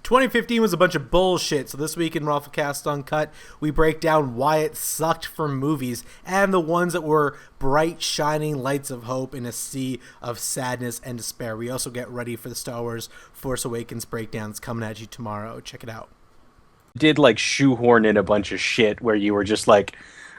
2015 was a bunch of bullshit. So this week in ROFLcast Uncut, we break down why it sucked for movies and the ones that were bright, shining lights of hope in a sea of sadness and despair. We also get ready for the Star Wars Force Awakens breakdowns coming at you tomorrow. Check it out. Did like shoehorn in a bunch of shit where you were just like,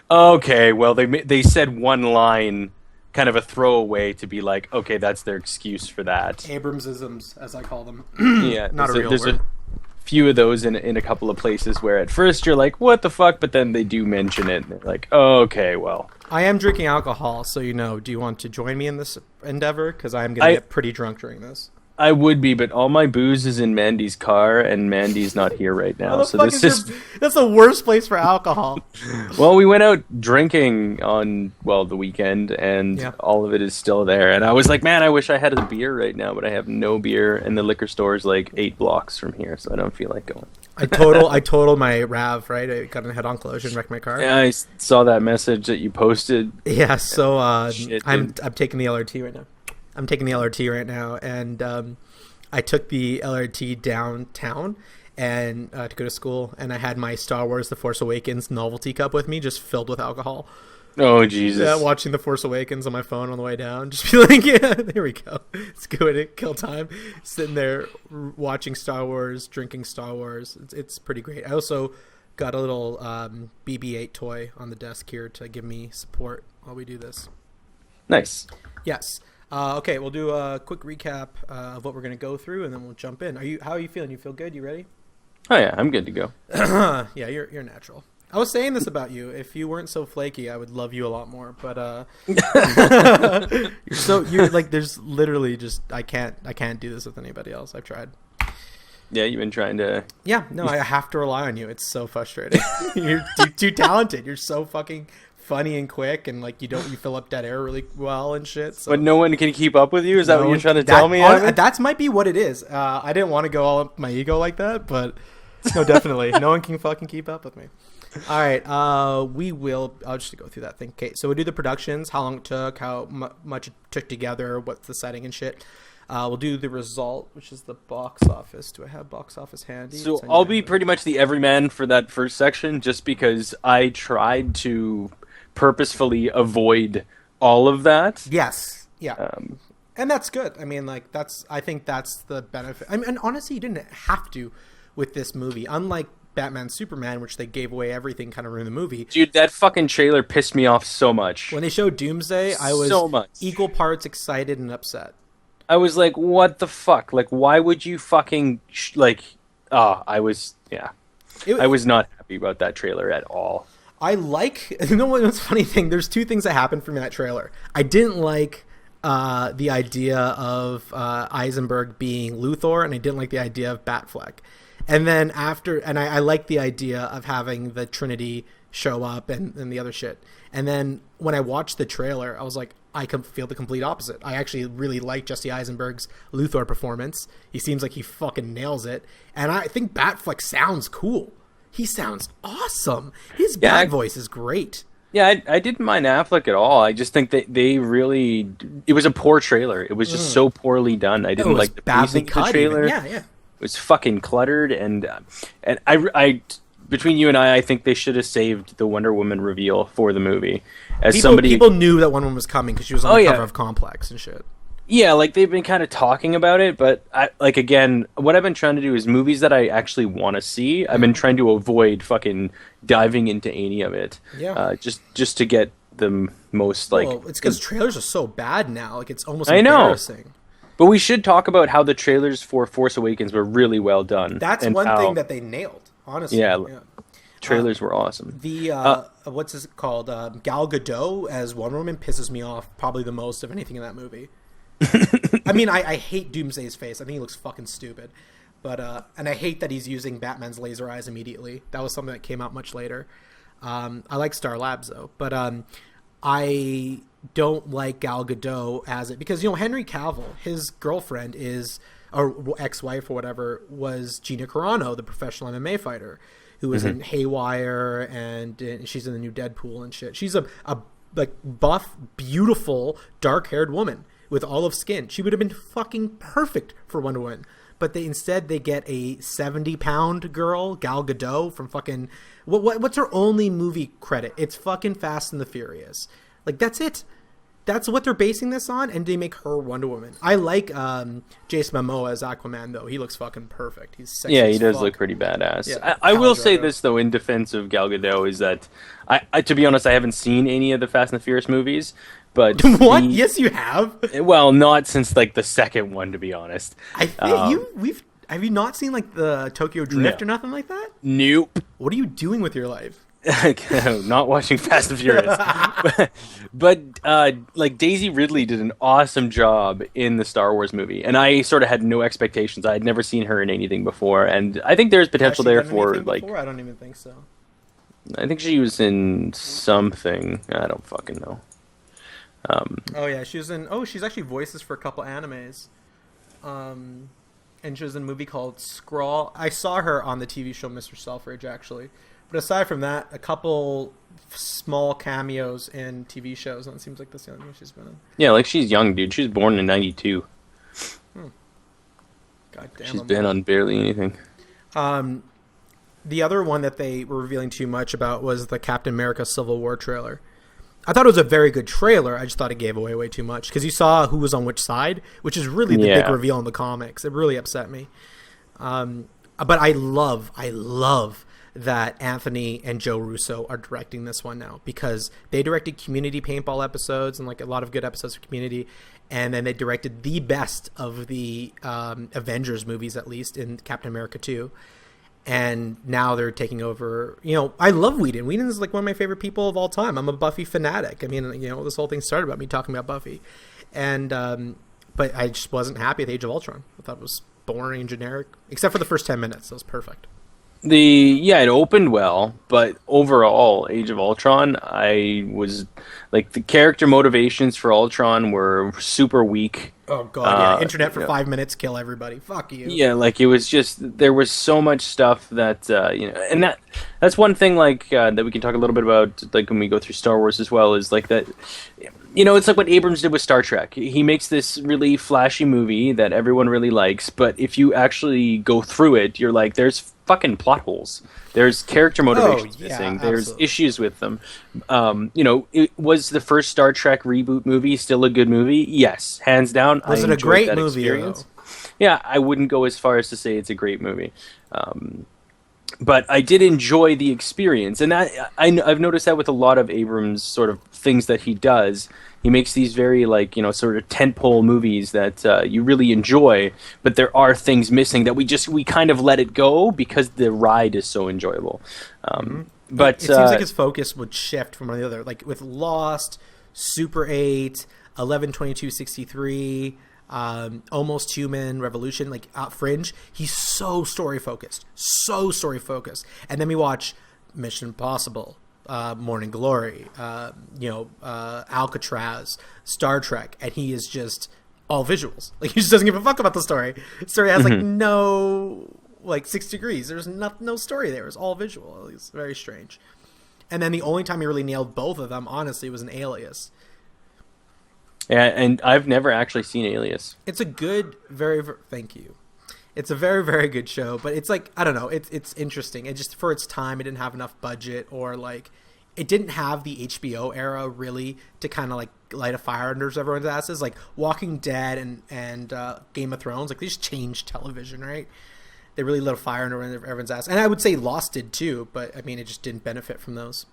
okay, well they said one line, kind of a throwaway to be like, okay, that's their excuse for that. Abramsisms, as I call them. Yeah, not a real there's word. A few of those in a couple of places where at first you're like, what the fuck, but then they do mention it and they're like, oh, okay, well. I am drinking alcohol, so do you want to join me in this endeavor? Because I am going to get pretty drunk during this. I would be, but all my booze is in Mandy's car, and Mandy's not here right now. So this is that's the worst place for alcohol. Well, we went out drinking on the weekend, and all of it is still there. And I was like, man, I wish I had a beer right now, but I have no beer, and the liquor store is like 8 blocks from here, so I don't feel like going. I totaled my RAV, right? I got a head-on collision, wrecked my car. Yeah, I saw that message that you posted. Yeah, so I'm taking the LRT right now. And I took the LRT downtown and to go to school, and I had my Star Wars The Force Awakens novelty cup with me, just filled with alcohol. Oh, Jesus. Yeah, watching The Force Awakens on my phone on the way down. Just be like, yeah, there we go. It's good. Kill time. Sitting there watching Star Wars, drinking Star Wars. It's pretty great. I also got a little BB-8 toy on the desk here to give me support while we do this. Nice. Yes. Okay, we'll do a quick recap of what we're going to go through, and then we'll jump in. How are you feeling? You feel good? You ready? Oh, yeah, I'm good to go. Yeah, you're natural. I was saying this about you. If you weren't so flaky, I would love you a lot more. But you're like, there's literally just I can't do this with anybody else. I've tried. Yeah, you've been trying to. Yeah, no, I have to rely on you. It's so frustrating. You're too talented. You're so fucking funny and quick, and like you fill up dead air really well and shit. So. But no one can keep up with you? Is that what you're trying to tell me? That might be what it is. I didn't want to go all up my ego like that, but no, definitely. No one can fucking keep up with me. All right, I'll just go through that thing. Okay, so we'll do the productions, how long it took, how much it took together, what's the setting and shit. We'll do the result, which is the box office. Do I have box office handy? So I'll be pretty much the everyman for that first section, just because I tried to purposefully avoid all of that. Yes. Yeah. And that's good. I mean, like I think that's the benefit. I mean, and honestly, you didn't have to with this movie. Unlike Batman Superman, which they gave away everything, kind of ruined the movie. Dude, that fucking trailer pissed me off so much. When they showed Doomsday, I was equal parts excited and upset. I was like, what the fuck? Like, why would you fucking I was not happy about that trailer at all. I like, you know what's funny thing? There's two things that happened for me in that trailer. I didn't like the idea of Eisenberg being Luthor, and I didn't like the idea of Batfleck. And then I liked the idea of having the Trinity show up and the other shit. And then when I watched the trailer, I was like, I can feel the complete opposite. I actually really like Jesse Eisenberg's Luthor performance. He seems like he fucking nails it. And I think Batfleck sounds cool. He sounds awesome. His Bat voice is great. Yeah, I didn't mind Affleck at all. I just think that they really... It was a poor trailer. It was just so poorly done. I didn't like the pacing of the trailer. Even. Yeah. It was fucking cluttered, and I between you and I think they should have saved the Wonder Woman reveal for the movie. People knew that Wonder Woman was coming because she was on the cover of Complex and shit. Yeah, like they've been kind of talking about it, but what I've been trying to do is movies that I actually want to see. I've been trying to avoid fucking diving into any of it. Yeah. Just to get the most like. Well, it's because trailers are so bad now. Like it's almost embarrassing. I know. But we should talk about how the trailers for Force Awakens were really well done. That's one thing that they nailed, honestly. Yeah. Trailers were awesome. The what's this called? Gal Gadot as Wonder Woman pisses me off probably the most of anything in that movie. I mean, I hate Doomsday's face. I think he looks fucking stupid. But and I hate that he's using Batman's laser eyes immediately. That was something that came out much later. I like Star Labs though, but I don't like Gal Gadot as it because Henry Cavill, his girlfriend or ex-wife or whatever, was Gina Carano, the professional MMA fighter who was in Haywire and she's in the new Deadpool and shit. She's a like buff, beautiful, dark-haired woman with olive skin. She would have been fucking perfect for Wonder Woman. but instead they get a 70-pound girl, Gal Gadot, from fucking what's her only movie credit? It's fucking Fast and the Furious. Like, that's it. That's what they're basing this on, and they make her Wonder Woman. I like Jason Momoa as Aquaman, though. He looks fucking perfect. He's sexy as he does fuck. look pretty badass. Yeah, I will say this, though, in defense of Gal Gadot, is that, I to be honest, I haven't seen any of the Fast and the Furious movies, but... What? Yes, you have? Well, not since, like, the second one, to be honest. I think have you not seen, like, the Tokyo Drift or nothing like that? Nope. What are you doing with your life? Not watching Fast and Furious, but like Daisy Ridley did an awesome job in the Star Wars movie, and I sort of had no expectations. I had never seen her in anything before, and I think there's potential there for like. Before? I don't even think so. I think she was in something. I don't fucking know. Oh yeah, she was in. Oh, she's actually voices for a couple animes. And she was in a movie called Scrawl. I saw her on the TV show Mr. Selfridge, actually. But aside from that, a couple small cameos in TV shows, and it seems like that's the only one she's been in. Yeah, like she's young, dude. She was born in '92. God damn. She's been on barely anything. The other one that they were revealing too much about was the Captain America Civil War trailer. I thought it was a very good trailer. I just thought it gave away way too much because you saw who was on which side, which is really the big reveal in the comics. It really upset me. But I love that Anthony and Joe Russo are directing this one now, because they directed Community paintball episodes and like a lot of good episodes of Community, and then they directed the best of the Avengers movies, at least in Captain America 2. And now they're taking over. You know, I love Whedon. Whedon is like one of my favorite people of all time. I'm a Buffy fanatic. I mean, you know, this whole thing started about me talking about Buffy, and but I just wasn't happy with Age of Ultron. I thought it was boring and generic, except for the first 10 minutes. It was perfect. It opened well, but overall, Age of Ultron, I was like, the character motivations for Ultron were super weak. Oh god, yeah. Internet for 5 minutes, kill everybody. Fuck you. Yeah, like it was just, there was so much stuff that and that's one thing like that we can talk a little bit about, like when we go through Star Wars as well, is like that. It's like what Abrams did with Star Trek. He makes this really flashy movie that everyone really likes, but if you actually go through it, you're like, there's fucking plot holes. There's character motivations missing. There's issues with them. Was the first Star Trek reboot movie still a good movie? Yes, hands down. Was it a great movie? Yeah, I wouldn't go as far as to say it's a great movie. But I did enjoy the experience, and I've noticed that with a lot of Abrams' sort of things that he does. He makes these very, like, sort of tentpole movies that you really enjoy, but there are things missing that we kind of let it go because the ride is so enjoyable. But it seems like his focus would shift from one or the other, like with Lost, Super 8, 11/22/63. Almost Human, Revolution, like Fringe. He's so story focused, and then we watch Mission Impossible, Morning Glory, Alcatraz, Star Trek, and he is just all visuals. Like, he just doesn't give a fuck about the story. The story has like no, like, 6 degrees. There's no story there. It's all visual. It's very strange. And then the only time he really nailed both of them, honestly, was in Alias. Yeah, and I've never actually seen Alias. It's a good, thank you. It's a very, very good show, but it's like, I don't know, it's interesting. It just, for its time, it didn't have enough budget, or like, it didn't have the HBO era really to kind of like light a fire under everyone's asses. Like Walking Dead and Game of Thrones, like, they just changed television, right? They really lit a fire under everyone's ass. And I would say Lost did too, but I mean, it just didn't benefit from those.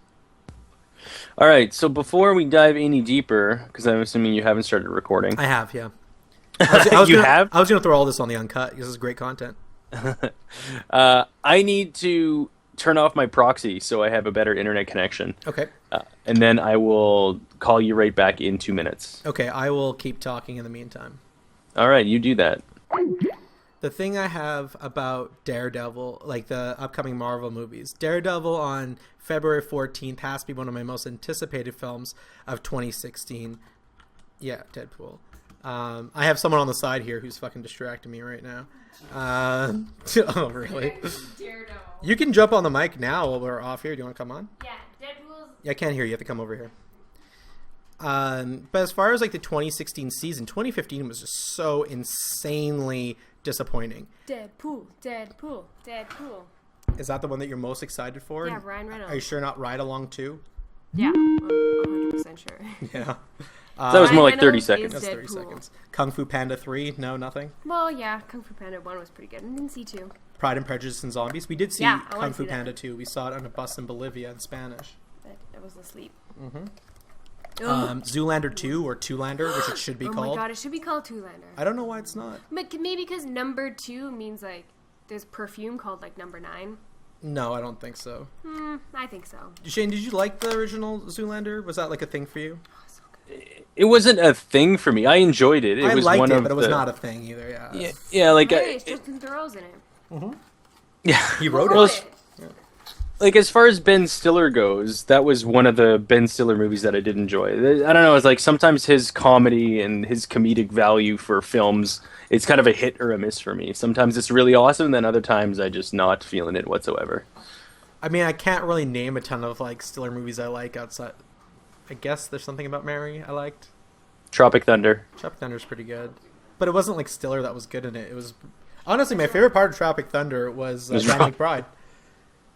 All right, so before we dive any deeper, because I'm assuming you haven't started recording. I have, yeah. I was have? I was going to throw all this on the uncut because it's great content. I need to turn off my proxy so I have a better internet connection. Okay. And then I will call you right back in 2 minutes. Okay, I will keep talking in the meantime. All right, you do that. The thing I have about Daredevil, like the upcoming Marvel movies, Daredevil on February 14th has to be one of my most anticipated films of 2016. Yeah, Deadpool. I have someone on the side here who's fucking distracting me right now. Oh, really? Daredevil. You can jump on the mic now while we're off here. Do you want to come on? Yeah, Deadpool's... Yeah, I can't hear you. You have to come over here. But as far as like the 2016 season, 2015 was just so insanely disappointing. Deadpool. Is that the one that you're most excited for? Yeah, Ryan Reynolds. Are you sure not Ride Along 2? Yeah, I'm 100% sure. Yeah. That was more like 30 Reynolds seconds. is That's 30 Deadpool. seconds. Kung Fu Panda 3? No, nothing? Well, yeah, Kung Fu Panda 1 was pretty good. I didn't see 2. Pride and Prejudice and Zombies? We did see Yeah, I wanna Kung Fu see that. Panda 2. We saw it on a bus in Bolivia in Spanish. But I was asleep. Zoolander 2 or Two-Lander, which it should be Oh called. my god, it should be called Two-Lander. I don't know why it's not. But maybe because number 2 means, like, there's perfume called, like, number 9. No, I don't think so. I think so. Shane, did you like the original Zoolander? Was that like a thing for you? It wasn't a thing for me. I enjoyed it. It I was liked one it, of but it was the- not a thing either. Yeah. Yeah, like Hey, it's Justin Theroux's in it. yeah. He wrote Well, it. like as far as Ben Stiller goes, that was one of the Ben Stiller movies that I did enjoy. I don't know, it's like sometimes his comedy and his comedic value for films, it's kind of a hit or a miss for me. Sometimes it's really awesome, then other times I just not feeling it whatsoever. I mean, I can't really name a ton of like Stiller movies I like outside. I guess there's something about Mary I liked. Tropic Thunder. Tropic Thunder's pretty good, but it wasn't like Stiller that was good in it. It was honestly my favorite part of Tropic Thunder was Danny McBride.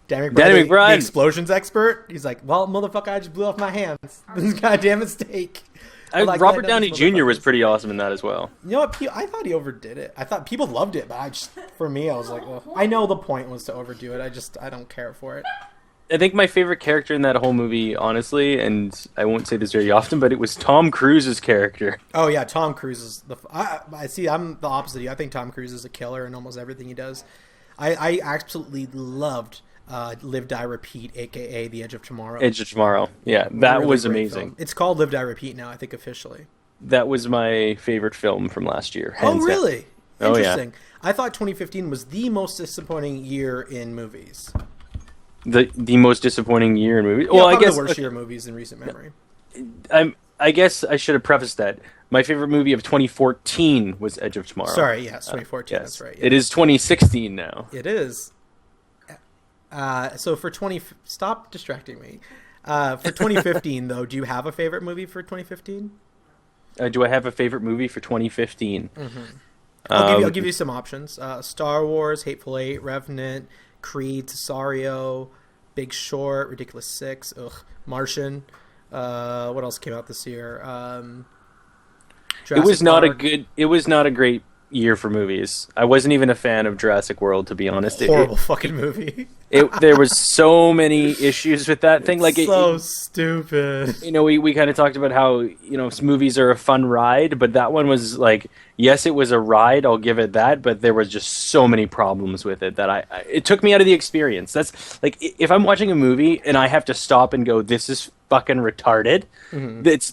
Danny McBride, the explosions expert. He's like, "Well, motherfucker, I just blew off my hands. This is a goddamn mistake." Robert Downey Jr. was pretty awesome in that as well. You know what? I thought he overdid it. I thought people loved it, but for me, I was like, ugh. I know the point was to overdo it. I don't care for it. I think my favorite character in that whole movie, honestly, and I won't say this very often, but it was Tom Cruise's character. Oh yeah, Tom Cruise is I see. I'm the opposite of you. I think Tom Cruise is a killer in almost everything he does. I absolutely loved Live, Die, Repeat, aka The Edge of Tomorrow. Edge of Tomorrow. Yeah, that Really was great amazing. film. It's called Live, Die, Repeat now, I think officially. That was my favorite film from last year. Oh really? Oh, yeah. Interesting. I thought 2015 was the most disappointing year in movies. The most disappointing year in movies. Yeah, Well, I guess the worst year of movies in recent memory. I guess I should have prefaced that. My favorite movie of 2014 was Edge of Tomorrow. Sorry, yes, 2014. Yes. That's right. Yeah. It is 2016 now. It is. So for stop distracting me. For 2015 though, do you have a favorite movie for 2015? Do I have a favorite movie for 2015? Mm-hmm. I'll give you some options. Star Wars, Hateful Eight, Revenant, Creed, Cesario, Big Short, Ridiculous Six, Martian. What else came out this year? It was not Park. It was not a great year for movies. I wasn't even a fan of Jurassic World, to be honest. Horrible fucking movie. There was so many issues with that thing. Like Stupid. You know, we kind of talked about how, movies are a fun ride, but that one was like, yes, it was a ride, I'll give it that, but there was just so many problems with it that it took me out of the experience. That's like, if I'm watching a movie and I have to stop and go, this is fucking retarded,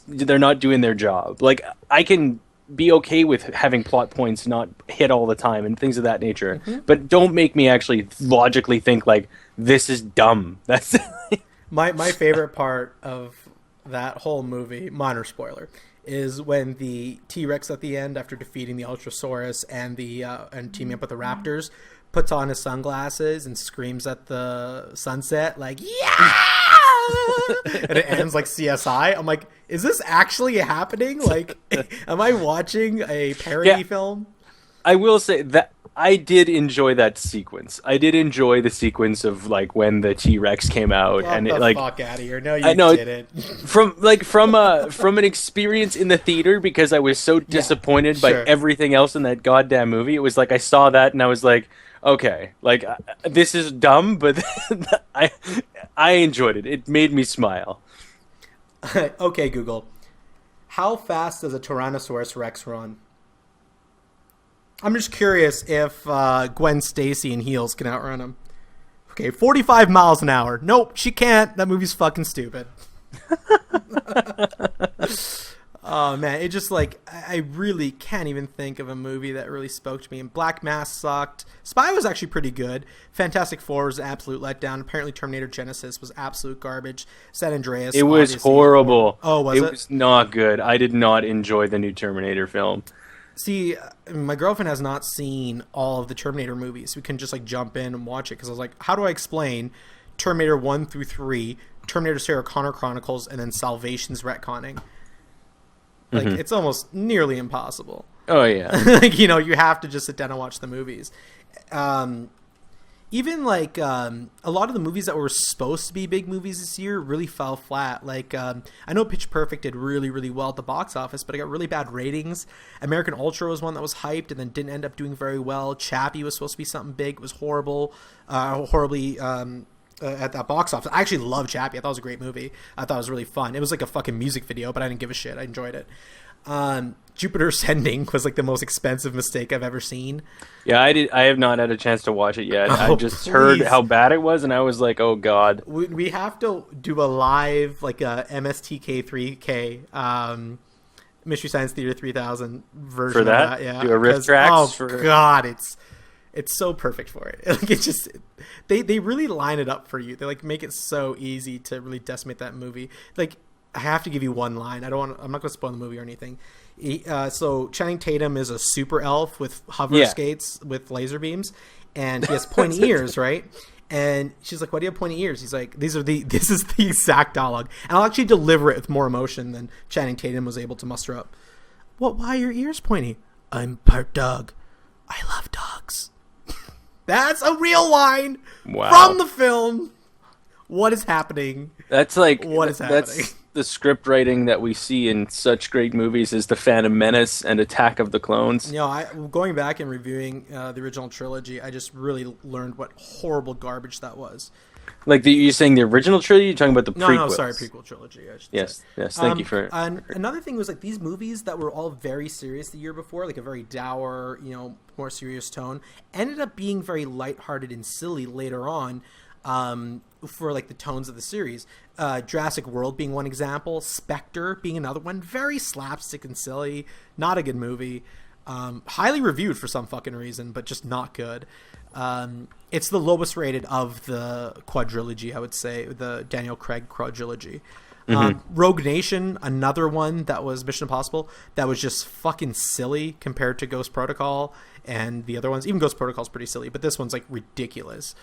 they're not doing their job. Like, I can be okay with having plot points not hit all the time and things of that nature, but don't make me actually logically think like, this is dumb. That's my favorite part of that whole movie, minor spoiler, is when the T-Rex at the end, after defeating the Ultrasaurus and and teaming up with the Raptors, puts on his sunglasses and screams at the sunset like, yeah! And it ends like CSI. I'm like, is this actually happening? Like, am I watching a parody film? I will say that I did enjoy that sequence. I did enjoy the sequence of like when the T-Rex came out and Get it the like fuck out of here! No, you didn't. from an experience in the theater, because I was so disappointed by everything else in that goddamn movie. It was like I saw that and I was like, okay, like this is dumb, but I enjoyed it. It made me smile. Okay, Google. How fast does a Tyrannosaurus Rex run? I'm just curious if Gwen Stacy in heels can outrun him. Okay, 45 miles an hour. Nope, she can't. That movie's fucking stupid. Oh, man. It just, like, I really can't even think of a movie that really spoke to me. And Black Mass sucked. Spy was actually pretty good. Fantastic Four was an absolute letdown. Apparently Terminator Genisys was absolute garbage. San Andreas. It was horrible. Oh, was it? It was not good. I did not enjoy the new Terminator film. See, my girlfriend has not seen all of the Terminator movies. We can just, like, jump in and watch it. Because I was like, how do I explain Terminator 1 through 3, Terminator Sarah Connor Chronicles, and then Salvation's retconning? Like, it's almost nearly impossible. Oh yeah. Like, you know, you have to just sit down and watch the movies. Even like a lot of the movies that were supposed to be big movies this year really fell flat. Like I know Pitch Perfect did really, really well at the box office, but it got really bad ratings. American Ultra was one that was hyped and then didn't end up doing very well. Chappie was supposed to be something big. It was horribly at that box office. I actually love Chappie. I thought it was a great movie. I thought it was really fun. It was like a fucking music video, but I didn't give a shit. I enjoyed it. Jupiter Ascending was like the most expensive mistake I've ever seen. Yeah, I have not had a chance to watch it yet. I just heard how bad it was, and I was like, oh god. We have to do a live like a MSTK3K Mystery Science Theater 3000 version for that. Of that. Yeah, do a riff tracks. God, it's so perfect for it. Like it's just they really line it up for you. They like make it so easy to really decimate that movie. Like I have to give you one line. I'm not going to spoil the movie or anything. So Channing Tatum is a super elf with hover skates with laser beams, and he has pointy ears, right? And she's like, "Why do you have pointy ears?" He's like, "This is the exact dialogue." And I'll actually deliver it with more emotion than Channing Tatum was able to muster up. Why are your ears pointy? I'm part dog. I love dogs. That's a real line from the film. What is happening? That's like what is happening? That's the script writing that we see in such great movies as The Phantom Menace and Attack of the Clones. You know, going back and reviewing the original trilogy, I just really learned what horrible garbage that was. Like you're saying the original trilogy? You're talking about the prequels? No, sorry, prequel trilogy. Yes, thank you for... another thing was like these movies that were all very serious the year before, like a very dour, you know, more serious tone, ended up being very lighthearted and silly later on. For like the tones of the series, Jurrasic World being one example, Spectre being another one, very slapstick and silly, not a good movie, highly reviewed for some fucking reason, but just not good. It's the lowest rated of the quadrilogy, I would say, the Daniel Craig quadrilogy. Rogue Nation, another one that was Mission Impossible, that was just fucking silly compared to Ghost Protocol and the other ones. Even Ghost Protocol is pretty silly, but this one's like ridiculous.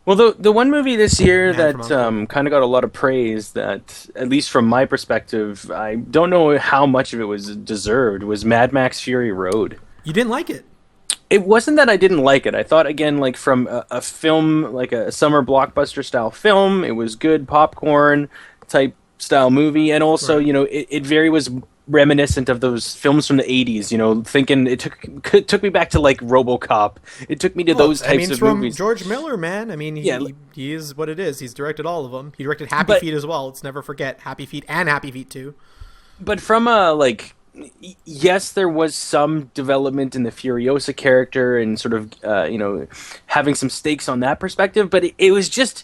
Well, the one movie this year that kind of got a lot of praise that, at least from my perspective, I don't know how much of it was deserved, was Mad Max Fury Road. You didn't like it? It wasn't that I didn't like it. I thought, again, like from a film, like a summer blockbuster style film, it was good popcorn type style movie, and also, you know, it very was reminiscent of those films from the 80s, you know, thinking it took me back to like RoboCop. It took me to those types of movies. George Miller, man. I mean, he is what it is. He's directed all of them. He directed Happy Feet as well. Let's never forget Happy Feet and Happy Feet 2. But from a yes, there was some development in the Furiosa character and sort of you know, having some stakes on that perspective, but it was just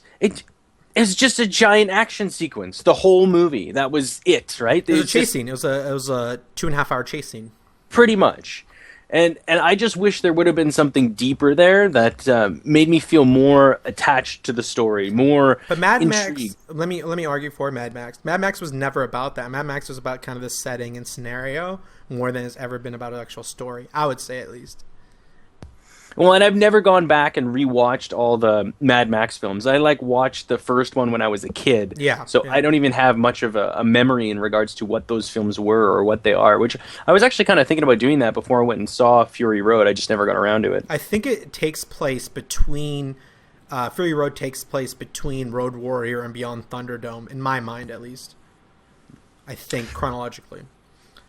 It's just a giant action sequence. The whole movie. That was it, right? It was a chase scene. It was a 2.5 hour chase scene. Pretty much. And I just wish there would have been something deeper there that made me feel more attached to the story, more But Mad intrigued. Max, let me argue for Mad Max. Mad Max was never about that. Mad Max was about kind of the setting and scenario more than it's ever been about an actual story. I would say, at least. Well, and I've never gone back and rewatched all the Mad Max films. I watched the first one when I was a kid. Yeah. So I don't even have much of a memory in regards to what those films were or what they are, which I was actually kind of thinking about doing that before I went and saw Fury Road. I just never got around to it. I think it takes place between... Fury Road takes place between Road Warrior and Beyond Thunderdome, in my mind at least. I think, chronologically.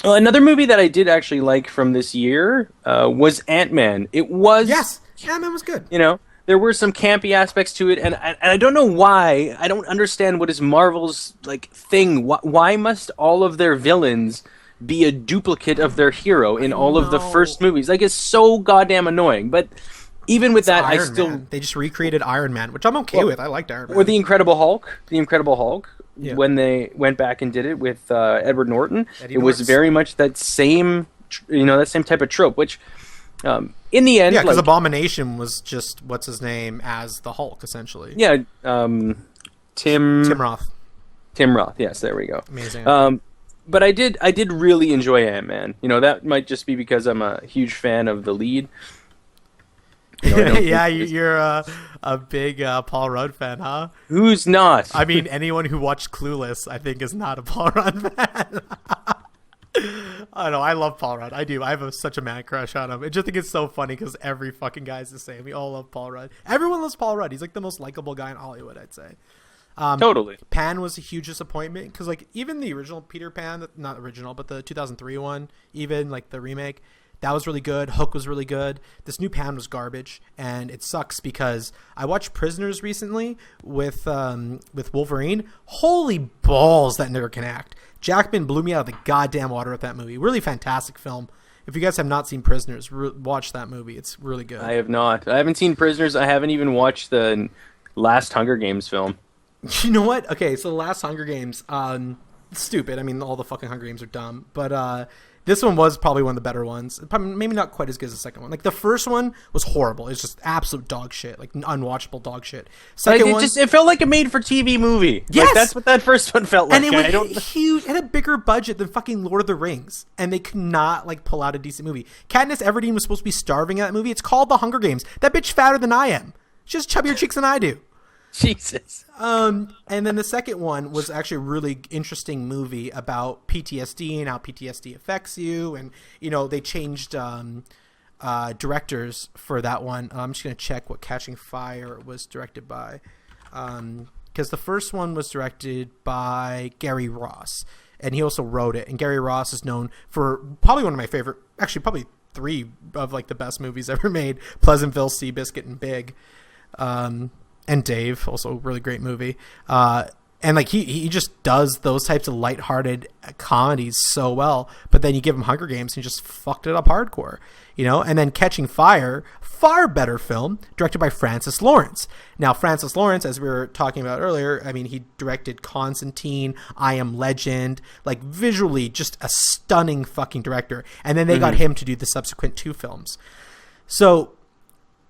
Well, another movie that I did actually like from this year was Ant-Man. It was... Yes, Ant-Man was good. You know, there were some campy aspects to it, and I don't know why. I don't understand what is Marvel's thing. Why must all of their villains be a duplicate of their hero in all of the first movies? It's so goddamn annoying, but... Even with that, Iron Man. They just recreated Iron Man, which I'm okay with. I liked Iron Man. Or the Incredible Hulk. When they went back and did it with Edward Norton, it was very much that same, that same type of trope. Which, in the end, because Abomination was just what's his name as the Hulk, essentially. Yeah, Tim Roth. Tim Roth. Yes, there we go. Amazing. But I did really enjoy Ant-Man. That might just be because I'm a huge fan of the lead. Yeah, you're a big Paul Rudd fan, huh? Who's not? I mean, anyone who watched Clueless, I think, is not a Paul Rudd fan. I know. I love Paul Rudd. I do. I have such a man crush on him. I just think it's so funny because every fucking guy is the same. We all love Paul Rudd. Everyone loves Paul Rudd. He's like the most likable guy in Hollywood, I'd say. Totally. Pan was a huge disappointment because like even the original Peter Pan, not original, but the 2003 one, even like the remake, that was really good. Hook was really good. This new Pan was garbage, and it sucks because I watched Prisoners recently with Wolverine. Holy balls, that nigger can act. Jackman blew me out of the goddamn water with that movie. Really fantastic film. If you guys have not seen Prisoners, watch that movie. It's really good. I have not. I haven't seen Prisoners. I haven't even watched the last Hunger Games film. You know what? Okay, so the last Hunger Games, stupid. I mean, all the fucking Hunger Games are dumb. But this one was probably one of the better ones. Probably, maybe not quite as good as the second one. Like, the first one was horrible. It's just absolute dog shit. Like, unwatchable dog shit. Second one... It felt like a made-for-TV movie. Yes! Like, that's what that first one felt like. And it was huge. It had a bigger budget than fucking Lord of the Rings. And they could not, like, pull out a decent movie. Katniss Everdeen was supposed to be starving in that movie. It's called The Hunger Games. That bitch fatter than I am. She has chubbier cheeks than I do. Jesus. And then the second one was actually a really interesting movie about PTSD and how PTSD affects you. And, you know, they changed directors for that one. I'm just going to check what Catching Fire was directed by. Because the first one was directed by Gary Ross. And he also wrote it. And Gary Ross is known for probably one of my favorite, actually probably 3 of like the best movies ever made. Pleasantville, Seabiscuit, and Big. And Dave, also a really great movie. And like he just does those types of lighthearted comedies so well. But then you give him Hunger Games and he just fucked it up hardcore, you know. And then Catching Fire, far better film, directed by Francis Lawrence. Now Francis Lawrence, as we were talking about earlier, I mean, he directed Constantine, I Am Legend, like visually just a stunning fucking director. And then they got him to do the subsequent 2 films. So.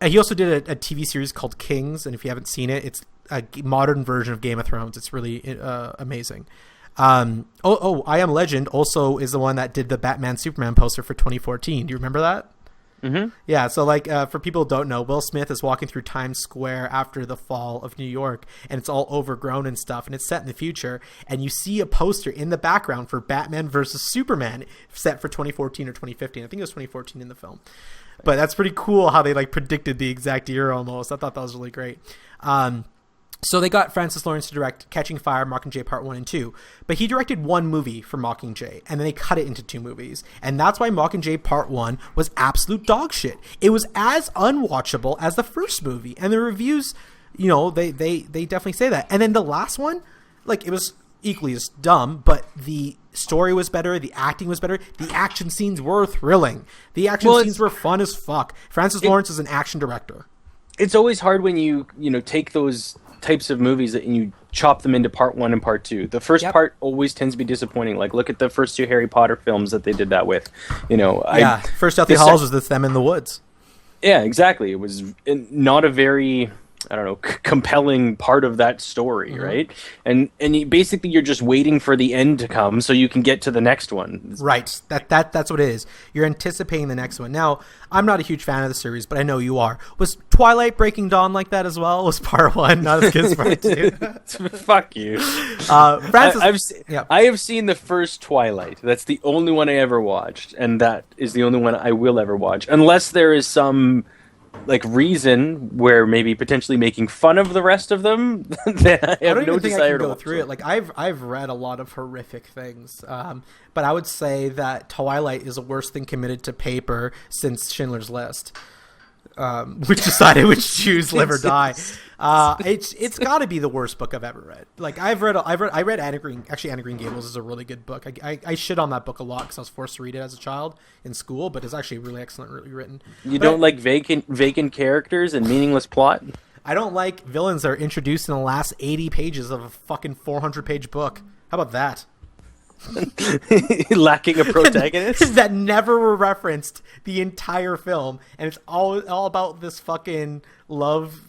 He also did a TV series called Kings, and if you haven't seen it, it's a modern version of Game of Thrones. It's really amazing. I Am Legend also is the one that did the Batman Superman poster for 2014. Do you remember that? Mm-hmm. Yeah, so like for people who don't know, Will Smith is walking through Times Square after the fall of New York, and it's all overgrown and stuff, and it's set in the future, and you see a poster in the background for Batman versus Superman set for 2014 or 2015. I think it was 2014 in the film. But that's pretty cool how they like predicted the exact year almost. I thought that was really great. So they got Francis Lawrence to direct Catching Fire, Mockingjay Part 1 and 2. But he directed one movie for Mockingjay, and then they cut it into 2 movies. And that's why Mockingjay Part 1 was absolute dog shit. It was as unwatchable as the first movie. And the reviews, you know, they definitely say that. And then the last one, like, it was equally as dumb, but the story was better, the acting was better, the action scenes were thrilling, the action scenes were fun as fuck. Francis Lawrence is an action director. It's always hard when you take those types of movies and you chop them into part 1 and part 2. The first part always tends to be disappointing. Like, look at the first 2 Harry Potter films that they did that with. You know, First Deathly Hallows was them in the woods. Yeah, exactly. It was not a very, I don't know, compelling part of that story, right? And you're just waiting for the end to come so you can get to the next one. Right. That's what it is. You're anticipating the next one. Now, I'm not a huge fan of the series, but I know you are. Was Twilight Breaking Dawn like that as well? Was part 1 not as good as part 2? Fuck you. Francis, I have seen the first Twilight. That's the only one I ever watched, and that is the only one I will ever watch, unless there is some like reason where maybe potentially making fun of the rest of them. Then I have no desire to go through it. Like I've read a lot of horrific things, but I would say that Twilight is the worst thing committed to paper since Schindler's List. Which decided which choose live or die. It's got to be the worst book I've ever read. Like I read Anne of Green. Actually, Anne of Green Gables is a really good book. I shit on that book a lot because I was forced to read it as a child in school, but it's actually really excellent, really written. Don't like vacant characters and meaningless plot? I don't like villains that are introduced in the last 80 pages of a fucking 400-page book. How about that? Lacking a protagonist that never were referenced the entire film, and it's all about this fucking love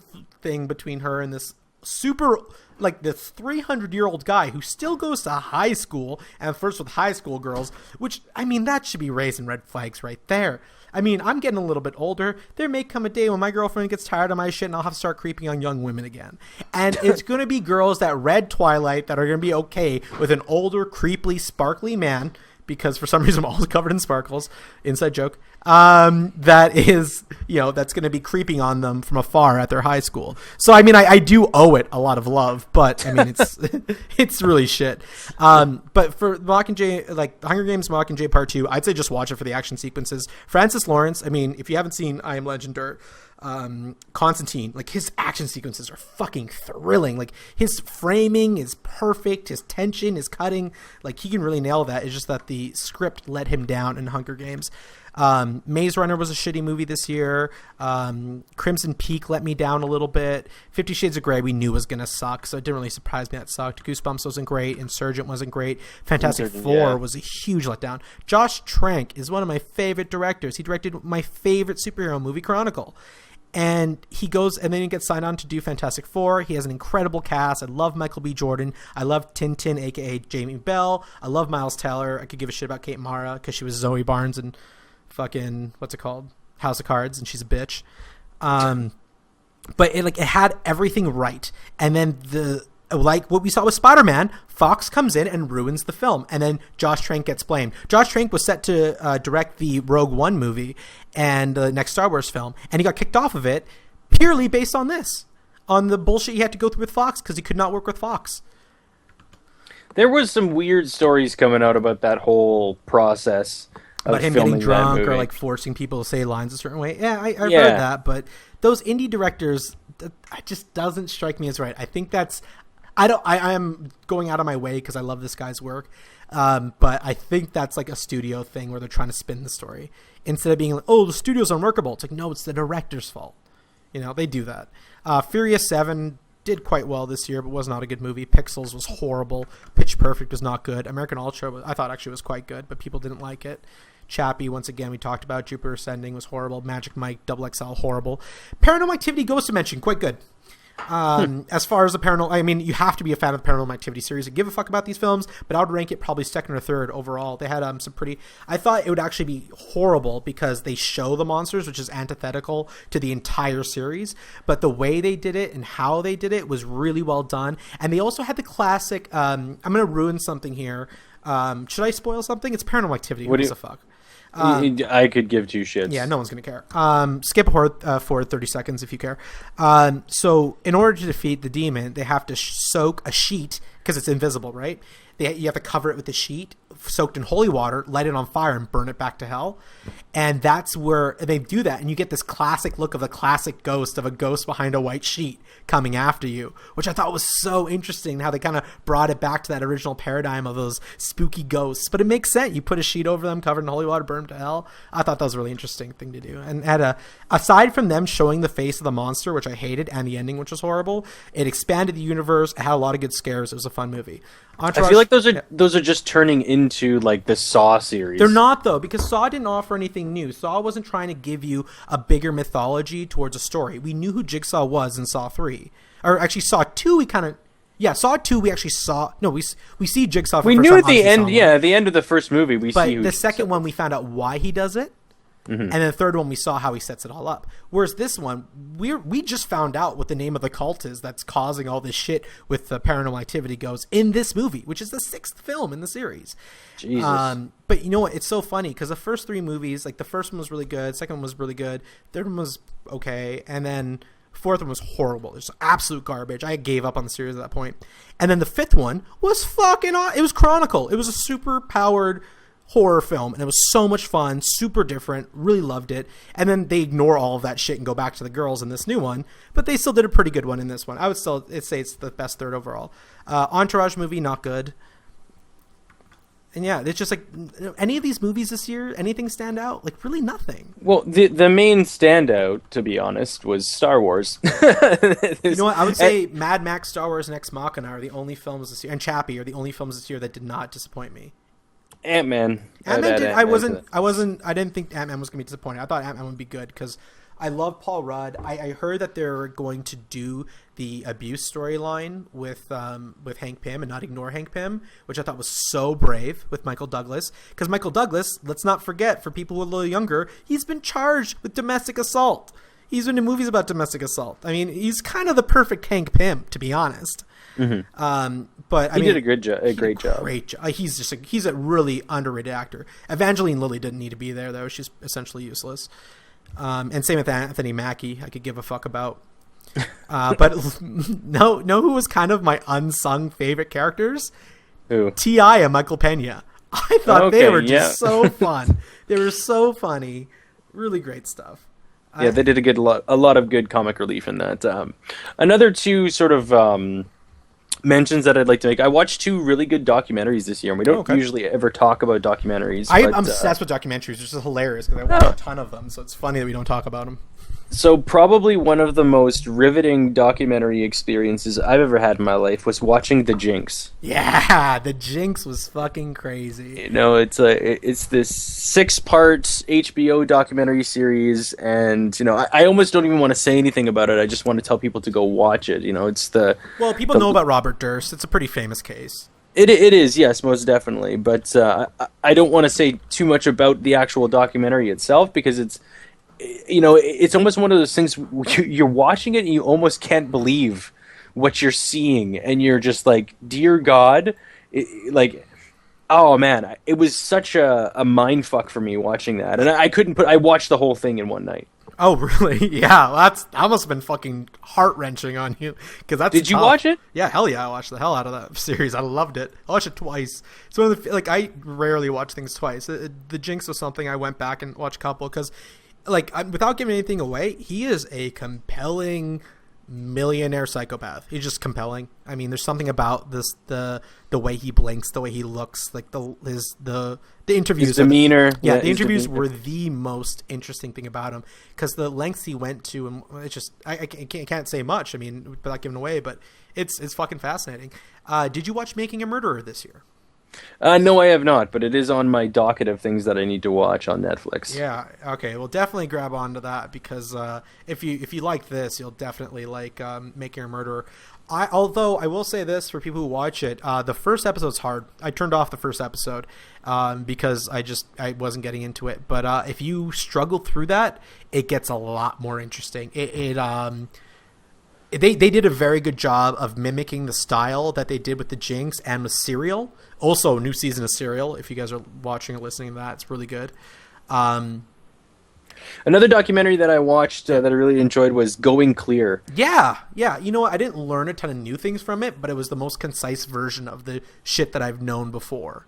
thing between her and this super, like, this 300-year-old guy who still goes to high school and flirts with high school girls, which, I mean, that should be raising red flags right there. I mean, I'm getting a little bit older. There may come a day when my girlfriend gets tired of my shit and I'll have to start creeping on young women again. And it's going to be girls that read Twilight that are going to be okay with an older, creepily, sparkly man because for some reason I'm always covered in sparkles. Inside joke. That is, that's going to be creeping on them from afar at their high school. So, I mean, I do owe it a lot of love, but I mean, it's it's really shit. But for Mockingjay, like Hunger Games Mockingjay Part 2, I'd say just watch it for the action sequences. Francis Lawrence, I mean, if you haven't seen I Am Legend or Constantine, like his action sequences are fucking thrilling. Like his framing is perfect, his tension, his cutting, like he can really nail that. It's just that the script let him down in Hunger Games. Maze Runner was a shitty movie this year. Crimson Peak let me down a little bit. 50 Shades of Grey we knew was gonna suck, so it didn't really surprise me that sucked. Goosebumps wasn't great. Insurgent wasn't great. Fantastic Four was a huge letdown. Josh Trank is one of my favorite directors. He directed my favorite superhero movie, Chronicle. And he goes, and then he gets signed on to do Fantastic Four. He has an incredible cast. I love Michael B. Jordan. I love Tintin, a.k.a. Jamie Bell. I love Miles Teller. I could give a shit about Kate Mara because she was Zoe Barnes and fucking, what's it called? House of Cards, and she's a bitch. But it had everything right. And then like what we saw with Spider-Man, Fox comes in and ruins the film, and then Josh Trank gets blamed. Josh Trank was set to direct the Rogue One movie and the next Star Wars film, and he got kicked off of it purely based on the bullshit he had to go through with Fox because he could not work with Fox. There was some weird stories coming out about that whole process. About him getting drunk or like forcing people to say lines a certain way. Yeah, I heard that, but those indie directors, it just doesn't strike me as right. I think that's... I am going out of my way because I love this guy's work, but I think that's like a studio thing where they're trying to spin the story instead of being like, oh, the studio's unworkable. It's like, no, it's the director's fault. They do that. Furious 7 did quite well this year, but was not a good movie. Pixels was horrible. Pitch Perfect was not good. American Ultra, I thought actually was quite good, but people didn't like it. Chappie, once again, we talked about. Jupiter Ascending was horrible. Magic Mike, XXL, horrible. Paranormal Activity, Ghost Dimension, quite good. As far as the paranormal, I mean, you have to be a fan of the Paranormal Activity series to give a fuck about these films, but I would rank it probably second or third overall. They had some pretty... I thought it would actually be horrible because they show the monsters, which is antithetical to the entire series, but the way they did it and how they did it was really well done. And they also had the classic... I'm going to ruin something here. Should I spoil something? It's Paranormal Activity. Who gives a fuck? I could give two shits. Yeah, no one's going to care. Skip forward 30 seconds if you care. So in order to defeat the demon, they have to soak a sheet, because it's invisible, right? You have to cover it with a sheet soaked in holy water, light it on fire, and burn it back to hell. And that's where they do that. And you get this classic look of a classic ghost, of a ghost behind a white sheet coming after you, which I thought was so interesting, how they kind of brought it back to that original paradigm of those spooky ghosts. But it makes sense. You put a sheet over them, covered in holy water, burn them to hell. I thought that was a really interesting thing to do. And aside from them showing the face of the monster, which I hated, and the ending, which was horrible, it expanded the universe. It had a lot of good scares. It was a fun movie. Entourage, I feel like those are just turning into like the Saw series. They're not, though, because Saw didn't offer anything new. Saw wasn't trying to give you a bigger mythology towards a story. We knew who Jigsaw was in Saw 3. Or actually, Saw 2, we kind of... Yeah, Saw 2, we actually saw... No, we see Jigsaw for the first time. We knew at the end, at the end of the first movie, we see who... But the second one, we found out why he does it. Mm-hmm. And then the third one, we saw how he sets it all up. Whereas this one, we just found out what the name of the cult is that's causing all this shit with the Paranormal Activity goes in this movie, which is the 6th film in the series. Jesus. But you know what? It's so funny because the first 3 movies, like the first one was really good, second one was really good, third one was okay, and then fourth one was horrible. It was absolute garbage. I gave up on the series at that point. And then the 5th one was fucking awesome. It was Chronicle. It was a super powered horror film, and it was so much fun, super different, really loved it. And then they ignore all of that shit and go back to the girls in this new one, but they still did a pretty good one in this one. I would still say it's the best third overall. Entourage movie, not good. And yeah, it's just like, any of these movies this year, anything stand out? Like, really nothing. Well, the main standout, to be honest, was Star Wars. You know what? I would say Mad Max, Star Wars, and Ex Machina are the only films this year, and Chappie are the only films this year that did not disappoint me. Ant-Man. I didn't think Ant-Man was going to be disappointing. I thought Ant-Man would be good because I love Paul Rudd. I heard that they're going to do the abuse storyline with Hank Pym and not ignore Hank Pym, which I thought was so brave with Michael Douglas. Because Michael Douglas, let's not forget, for people who are a little younger, he's been charged with domestic assault. He's been in movies about domestic assault. I mean, he's kind of the perfect Hank Pym, to be honest. But he did a great job. Great job. He's a really underrated actor. Evangeline Lilly didn't need to be there though. She's essentially useless. And same with Anthony Mackie. I could give a fuck about. But know who was kind of my unsung favorite characters? Who? T.I. and Michael Pena. I thought they were just so fun. They were so funny. Really great stuff. Yeah, they did a lot of good comic relief in that. Another two sort of mentions that I'd like to make. I watched two really good documentaries this year, and we don't usually ever talk about documentaries. I'm obsessed with documentaries, which is hilarious because I watch a ton of them, so it's funny that we don't talk about them. So probably one of the most riveting documentary experiences I've ever had in my life was watching The Jinx. Yeah, The Jinx was fucking crazy. You know, it's this 6-part HBO documentary series, and you know, I almost don't even want to say anything about it. I just want to tell people to go watch it. You know, people know about Robert Durst. It's a pretty famous case. It is, yes, most definitely. But I don't want to say too much about the actual documentary itself because it's. You know, it's almost one of those things you're watching it and you almost can't believe what you're seeing, and you're just like, dear God, oh man, it was such a mind fuck for me watching that, and I watched the whole thing in one night. Oh really? Yeah, that must have been fucking heart wrenching on you because that's. Did you tough. watch it? Yeah, hell yeah, I watched the hell out of that series. I loved it. I watched it twice. It's one of the I rarely watch things twice. The Jinx was something I went back and watched a couple because. Without giving anything away, he is a compelling millionaire psychopath. He's just compelling. I mean, there's something about this the way he blinks, the way he looks, like the interviews. His demeanor. The interviews were the most interesting thing about him because the lengths he went to, and it's just I can't say much. I mean, without giving away, but it's fucking fascinating. Did you watch Making a Murderer this year? No, I have not, but it is on my docket of things that I need to watch on Netflix. Yeah, okay, well, definitely grab onto that because if you like this, you'll definitely like Making a Murderer. Although I will say this for people who watch it, the first episode's hard. I turned off the first episode because I wasn't getting into it. But if you struggle through that, it gets a lot more interesting. They did a very good job of mimicking the style that they did with the Jinx and with Serial. Also, new season of Serial. If you guys are watching or listening to that, it's really good. Another documentary that I watched that I really enjoyed was Going Clear. Yeah. You know what? I didn't learn a ton of new things from it, but it was the most concise version of the shit that I've known before.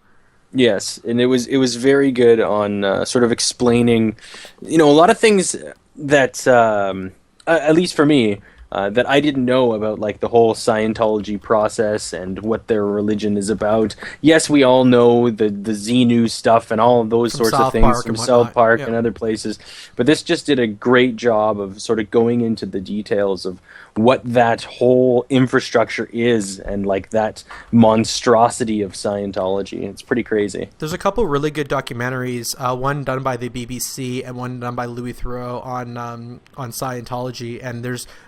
Yes, and it was very good on sort of explaining, you know, a lot of things that, at least for me, that I didn't know about, like the whole Scientology process and what their religion is about. Yes, we all know the Xenu stuff and all of those sorts of things from South Park and other places, but this just did a great job of sort of going into the details of what that whole infrastructure is and like that monstrosity of Scientology. It's pretty crazy. There's a couple really good documentaries, one done by the BBC and one done by Louis Theroux on Scientology, and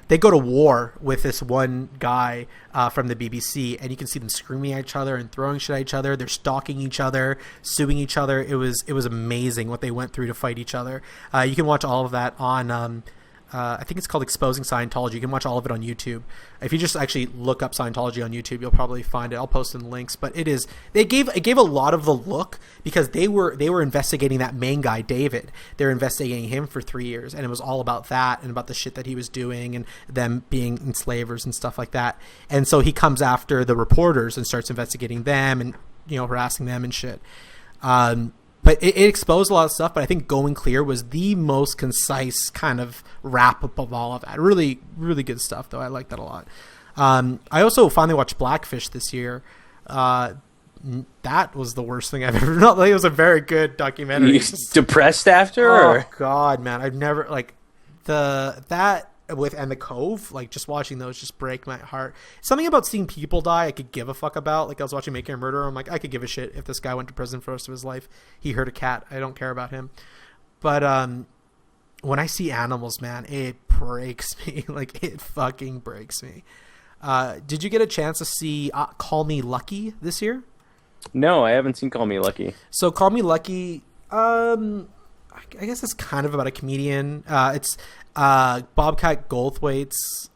they go to war with this one guy from the BBC, and you can see them screaming at each other and throwing shit at each other. They're stalking each other, suing each other. It was amazing what they went through to fight each other. You can watch all of that on I think it's called Exposing Scientology. You can watch all of it on YouTube. If you just actually look up Scientology on YouTube, you'll probably find it. I'll post in the links. But it gave a lot of the look because they were investigating that main guy, David. They were investigating him for 3 years, and it was all about that and about the shit that he was doing and them being enslavers and stuff like that. And so he comes after the reporters and starts investigating them and, you know, harassing them and shit. But it exposed a lot of stuff, but I think Going Clear was the most concise kind of wrap-up of all of that. Really, really good stuff, though. I like that a lot. I also finally watched Blackfish this year. That was the worst thing I've ever done. Like, it was a very good documentary. You depressed after? Oh, God, man. I've never, like, that with and The Cove, like, just watching those just break my heart. Something about seeing people die I could give a fuck about. Like, I was watching Making a Murderer. I'm like, I could give a shit if this guy went to prison for the rest of his life. He hurt a cat. I don't care about him. But when I see animals, man, it breaks me. Like, it fucking breaks me. Did you get a chance to see Call Me Lucky this year? No, I haven't seen Call Me Lucky. So Call Me Lucky, I guess it's kind of about a comedian. It's Bobcat Goldthwait's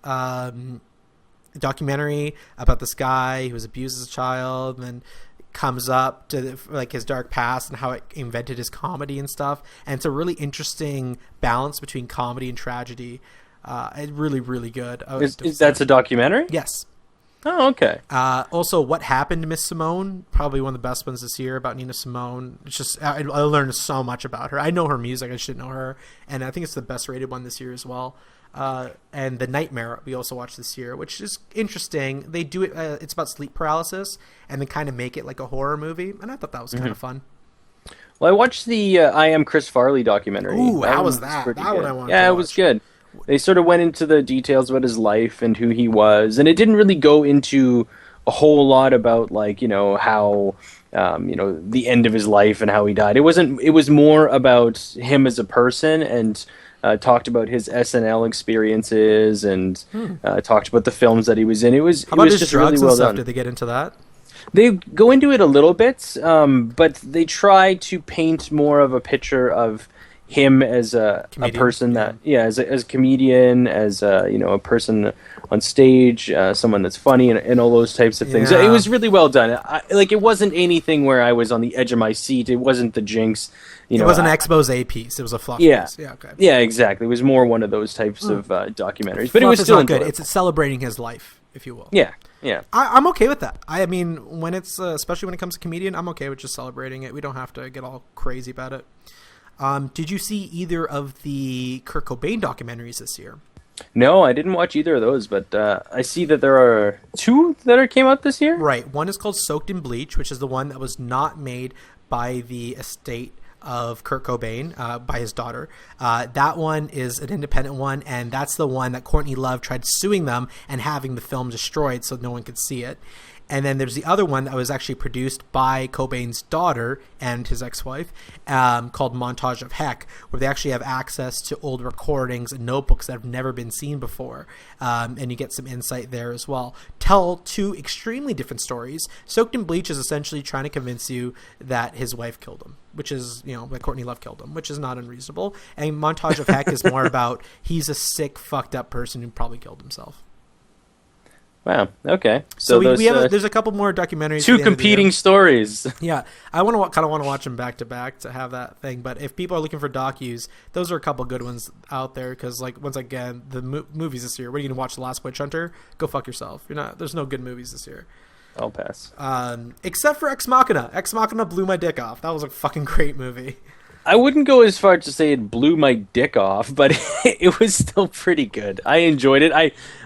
documentary about this guy who was abused as a child and then comes up to like his dark past and how it invented his comedy and stuff. And it's a really interesting balance between comedy and tragedy. It's really, really good. That's a documentary? Yes. Oh, okay. Also, What Happened to Miss Simone? Probably one of the best ones this year about Nina Simone. It's just I learned so much about her. I know her music. I just didn't know her. And I think it's the best rated one this year as well. And The Nightmare we also watched this year, which is interesting. They do it. It's about sleep paralysis, and they kind of make it like a horror movie. And I thought that was kind of fun. Well, I watched the I Am Chris Farley documentary. Ooh, how was that? That one I wanted to watch. Yeah, it was good. They sort of went into the details about his life and who he was, and it didn't really go into a whole lot about like how the end of his life and how he died. It wasn't. It was more about him as a person, and talked about his SNL experiences and talked about the films that he was in. It was just really well done. Did they get into that? They go into it a little bit, but they try to paint more of a picture of him as a person as a comedian, as a person on stage, someone that's funny and all those types of things. It was really well done. It wasn't anything where I was on the edge of my seat. It wasn't the Jinx. It wasn't an expose piece. It was a fluff piece. Yeah, okay. Yeah, exactly. It was more one of those types of documentaries. But it was still good. It's celebrating his life, if you will. Yeah, yeah. I'm okay with that. I mean, when it's especially when it comes to comedian, I'm okay with just celebrating it. We don't have to get all crazy about it. Did you see either of the Kurt Cobain documentaries this year? No, I didn't watch either of those, but I see that there are two that came out this year? Right. One is called Soaked in Bleach, which is the one that was not made by the estate of Kurt Cobain, by his daughter. That one is an independent one, and that's the one that Courtney Love tried suing them and having the film destroyed so no one could see it. And then there's the other one that was actually produced by Cobain's daughter and his ex-wife, called Montage of Heck, where they actually have access to old recordings and notebooks that have never been seen before. And you get some insight there as well. Tell two extremely different stories. Soaked in Bleach is essentially trying to convince you that his wife killed him, which is, that Courtney Love killed him, which is not unreasonable. And Montage of Heck is more about he's a sick, fucked up person who probably killed himself. Wow. Okay. So we have there's a couple more documentaries. Two competing stories. Yeah, I kind of want to watch them back to back to have that thing. But if people are looking for docus, those are a couple good ones out there. Because once again, the movies this year. What are you gonna watch? The Last Witch Hunter? Go fuck yourself. There's no good movies this year. I'll pass. Except for Ex Machina. Ex Machina blew my dick off. That was a fucking great movie. I wouldn't go as far to say it blew my dick off, but it was still pretty good. I enjoyed it.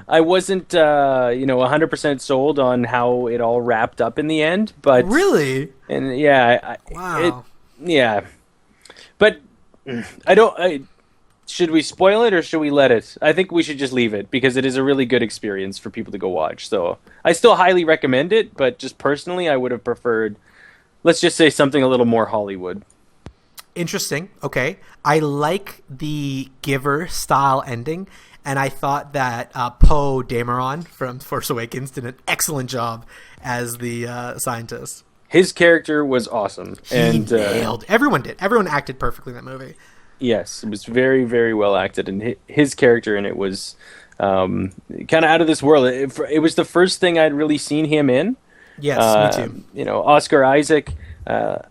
I wasn't 100% sold on how it all wrapped up in the end, but really, and yeah, wow, but I don't. Should we spoil it or should we let it? I think we should just leave it because it is a really good experience for people to go watch. So I still highly recommend it, but just personally, I would have preferred, let's just say, something a little more Hollywood. Interesting. Okay. I like the Giver style ending, and I thought that Poe Dameron from Force Awakens did an excellent job as the scientist. His character was awesome. He nailed. Everyone did. Everyone acted perfectly in that movie. Yes, it was very, very well acted, and his character in it was kind of out of this world. It was the first thing I'd really seen him in. Yes, me too. Oscar Isaac. I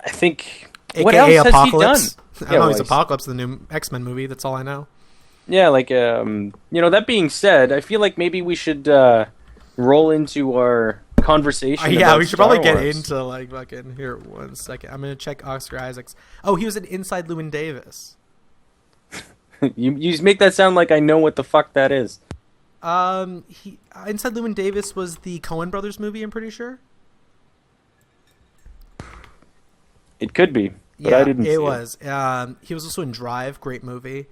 think. AKA what else Apocalypse. has he done? I don't know he's Apocalypse, the new X-Men movie. That's all I know. Yeah, that being said, I feel like maybe we should roll into our conversation. Yeah, we should Star probably get Wars. into fucking here. 1 second, I'm gonna check Oscar Isaac's. Oh, he was in Inside Llewyn Davis. you make that sound like I know what the fuck that is. Inside Llewyn Davis was the Coen Brothers movie. I'm pretty sure. It could be, but yeah, I didn't. It was. He was also in Drive. Great movie.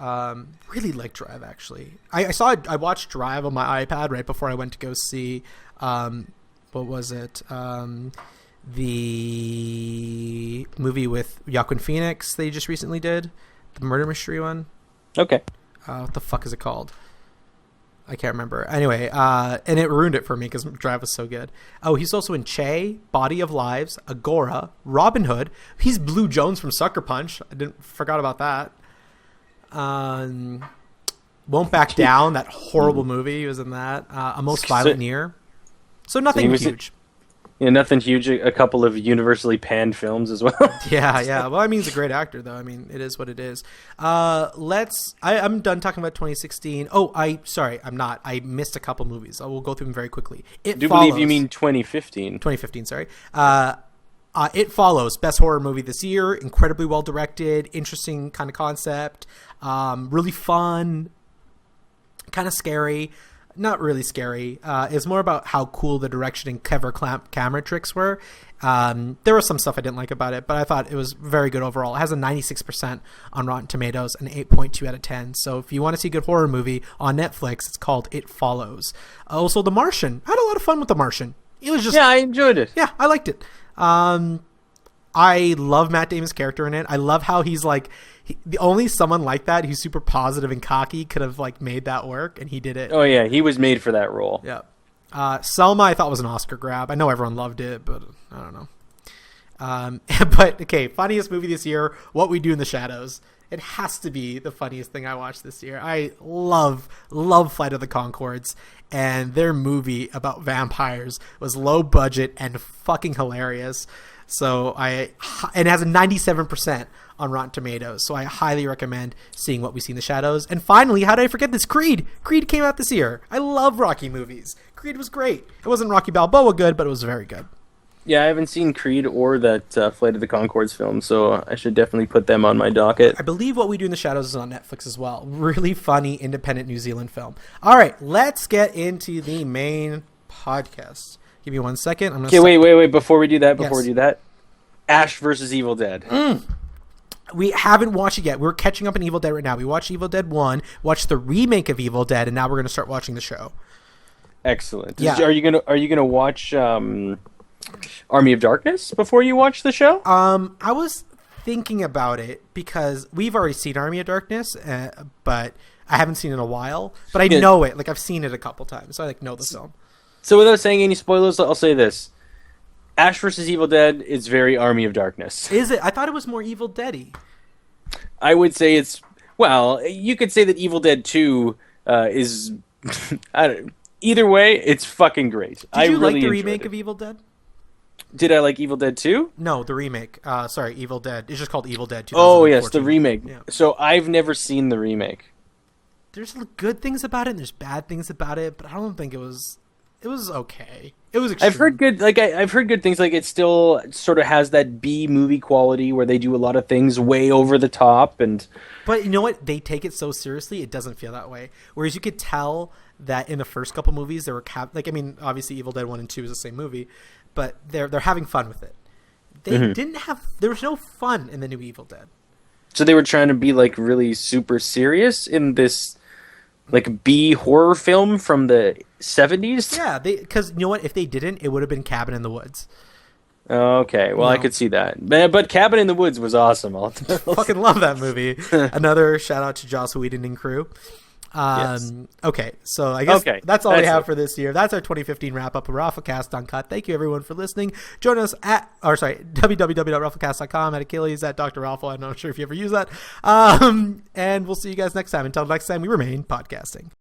Really liked Drive actually. I watched Drive on my iPad right before I went to go see. What was it? The movie with Joaquin Phoenix they just recently did, the murder mystery one. Okay. What the fuck is it called? I can't remember. Anyway, and it ruined it for me because Drive was so good. Oh, he's also in Che, Body of Lives, Agora, Robin Hood. He's Blue Jones from Sucker Punch. Forgot about that. Won't Back Down, that horrible movie. He was in that. A Most Violent Year. So nothing huge. Yeah, nothing huge. A couple of universally panned films as well. Yeah. Well, I mean, he's a great actor, though. I mean, it is what it is. I'm done talking about 2016. Oh, I'm not. I missed a couple movies. I will go through them very quickly. Believe you mean 2015. 2015, sorry. It Follows, best horror movie this year. Incredibly well directed, interesting kind of concept, really fun, kind of scary. Not really scary. It's more about how cool the direction and clever camera tricks were. There was some stuff I didn't like about it, but I thought it was very good overall. It has a 96% on Rotten Tomatoes and 8.2 out of 10. So if you want to see a good horror movie on Netflix, it's called It Follows. Also, The Martian. I had a lot of fun with The Martian. It was just... Yeah, I enjoyed it. Yeah, I liked it. I love Matt Damon's character in it. I love how he's like... the only someone like that who's super positive and cocky could have like made that work, and he did it. Oh yeah, he was made for that role. Yeah. Selma, I thought was an Oscar grab. I know everyone loved it, but I don't know. But okay, funniest movie this year, What We Do in the Shadows. It has to be the funniest thing I watched this year. I love Flight of the Conchords, and their movie about vampires was low budget and fucking hilarious. So and it has a 97% on Rotten Tomatoes. So I highly recommend seeing What We See in the Shadows. And finally, how did I forget this? Creed. Creed came out this year. I love Rocky movies. Creed was great. It wasn't Rocky Balboa good, but it was very good. Yeah, I haven't seen Creed or that Flight of the Conchords film, so I should definitely put them on my docket. I believe What We Do in the Shadows is on Netflix as well. Really funny, independent New Zealand film. All right, let's get into the main podcast. Give me 1 second. Okay, wait. Before we do that, Ash versus Evil Dead. We haven't watched it yet. We're catching up on Evil Dead right now. We watched Evil Dead 1, watched the remake of Evil Dead, and now we're going to start watching the show. Excellent. Yeah. Are you gonna watch Army of Darkness before you watch the show? I was thinking about it because we've already seen Army of Darkness, but I haven't seen it in a while. But I know it. Like, I've seen it a couple times, so I know the film. So without saying any spoilers, I'll say this. Ash vs. Evil Dead is very Army of Darkness. Is it? I thought it was more Evil Dead-y. I would say it's... Well, you could say that Evil Dead 2 is... Either way, it's fucking great. Did you like the remake of Evil Dead? Did I like Evil Dead 2? No, the remake. Sorry, Evil Dead. It's just called Evil Dead 2014. Oh, yes, the remake. Yeah. So I've never seen the remake. There's good things about it and there's bad things about it, but I don't think it was okay. It was extreme. I've heard good things. Like, it still sort of has that B movie quality where they do a lot of things way over the top, but you know what? They take it so seriously, it doesn't feel that way. Whereas you could tell that in the first couple movies there were obviously Evil Dead 1 and 2 is the same movie, but they're having fun with it. They didn't have... There was no fun in the new Evil Dead. So they were trying to be like really super serious in this like B horror film from the 70s? Yeah, because you know what? If they didn't, it would have been Cabin in the Woods. Okay, well, I could see that. But Cabin in the Woods was awesome. Fucking love that movie. Another shout out to Joss Whedon and crew. Yes. Okay, so I guess that's all we have for this year. That's our 2015 wrap up of ROFLcast Uncut. Thank you everyone for listening. Join us at www.roflcast.com, at Achilles, at Dr. Raffle. I'm not sure if you ever use that. And we'll see you guys next time. Until next time, we remain podcasting.